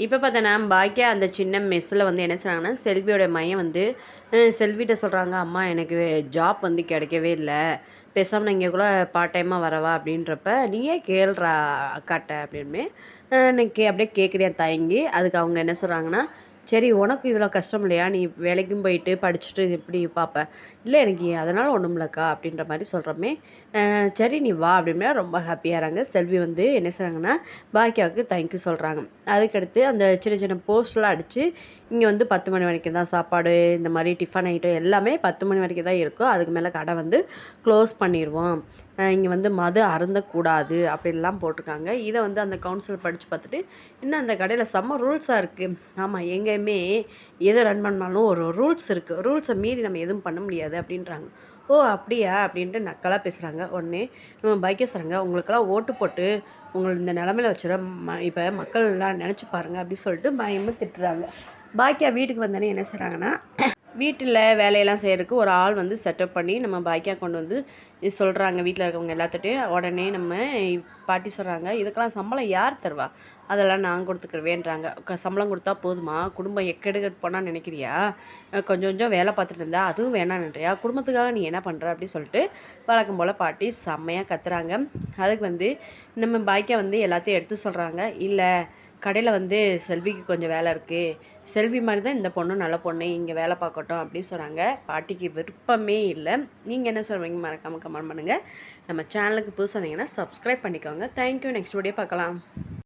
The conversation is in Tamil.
இப்போ பார்த்தோன்னா பாக்கியா அந்த சின்ன மெஸ்ஸில் வந்து என்ன சொன்னாங்கன்னா, செல்வியோட மையம் வந்து செல்விட்ட சொல்கிறாங்க, அம்மா எனக்கு ஜாப் வந்து கிடைக்கவே இல்லை, பேசாமல் நான் இங்கே கூட பார்ட் டைமாக வரவா அப்படின்றப்ப, நீயே கேள்றா அக்காட்ட அப்படின்னு அப்படியே கேட்குறியா தயங்கி. அதுக்கு அவங்க என்ன சொல்கிறாங்கன்னா, சரி உனக்கு இதில் கஷ்டம் இல்லையா, நீ வேலைக்கும் போயிட்டு படிச்சுட்டு எப்படி பார்ப்ப, இல்லை எனக்கு அதனால் ஒன்றும் இல்லைக்கா அப்படின்ற மாதிரி சொல்கிறோமே. சரி நீ வா அப்படின்னா ரொம்ப ஹாப்பியாகிறாங்க. செல்வி வந்து என்ன செய்கிறாங்கன்னா, பாக்கியாவுக்கு தேங்க்யூ சொல்கிறாங்க. அதுக்கடுத்து அந்த சின்ன சின்ன போஸ்ட்லாம் அடித்து இங்கே வந்து 10 மணி வரைக்கும் தான் சாப்பாடு, இந்த மாதிரி டிஃபன் ஐட்டம் எல்லாமே 10 மணி வரைக்கும் தான் இருக்கும், அதுக்கு மேலே கடை வந்து க்ளோஸ் பண்ணிடுவோம், இங்கே வந்து மது அருந்தக்கூடாது அப்படின்லாம் போட்டிருக்காங்க. இதை வந்து அந்த கவுன்சிலர் படித்து பார்த்துட்டு, இன்னும் அந்த கடையில் செம்ம ரூல்ஸாக இருக்குது, ஆமாம் எங்கேயுமே எதை ரன் பண்ணாலும் ஒரு ரூல்ஸ் இருக்குது, ரூல்ஸை மீறி நம்ம எதுவும் பண்ண முடியாது அப்படின்றாங்க. ஓ அப்படியா அப்படின்ட்டு நக்கலாக பேசுகிறாங்க. உடனே நம்ம பைக்கேஸ்வரங்க, உங்களுக்கெல்லாம் ஓட்டு போட்டு உங்களை இந்த நிலமையில வச்சுட இப்போ மக்கள் எல்லாம் நினச்சி பாருங்க அப்படின்னு சொல்லிட்டு பயமாக திட்டுறாங்க. பாக்கியா வீட்டுக்கு வந்தோடனே என்ன செய்கிறாங்கன்னா, வீட்டில் வேலையெல்லாம் செய்கிறதுக்கு ஒரு ஆள் வந்து செட்டப் பண்ணி நம்ம பாக்கியா கொண்டு வந்து சொல்கிறாங்க வீட்டில் இருக்கவங்க எல்லாத்துட்டையும். உடனே நம்ம பாட்டி சொல்கிறாங்க, இதுக்கெல்லாம் சம்பளம் யார் தருவா, அதெல்லாம் நான் கொடுத்துக்கிறவேன்றாங்க. சம்பளம் கொடுத்தா போதுமா, குடும்பம் எக்கெடுக்கட்டு போனால் நினைக்கிறியா, கொஞ்சம் கொஞ்சம் வேலை பார்த்துட்டு இருந்தா அதுவும் வேணான்றியா, குடும்பத்துக்காக நீ என்ன பண்ணுற அப்படின்னு சொல்லிட்டு வழக்கம் போல் பாட்டி செம்மையாக கத்துறாங்க. அதுக்கு வந்து நம்ம பாக்கியா வந்து எல்லாத்தையும் எடுத்து சொல்கிறாங்க, இல்லை கடையில் வந்து செல்விக்கு கொஞ்சம் வேலை இருக்குது, செல்வி மாதிரி தான் இந்த பொண்ணு நல்ல பொண்ணு, இங்கே வேலை பார்க்கட்டும் அப்படின்னு சொன்னாங்க. பாட்டிக்கு விருப்பமே இல்லை. நீங்கள் என்ன சொல்கிறீங்க மறக்காமல் கமெண்ட் பண்ணுங்கள். நம்ம சேனலுக்கு புதுசாக இருந்தீங்கன்னா சப்ஸ்கிரைப் பண்ணிக்கோங்க. தேங்க்யூ. நெக்ஸ்ட் வீடியோ பார்க்கலாம்.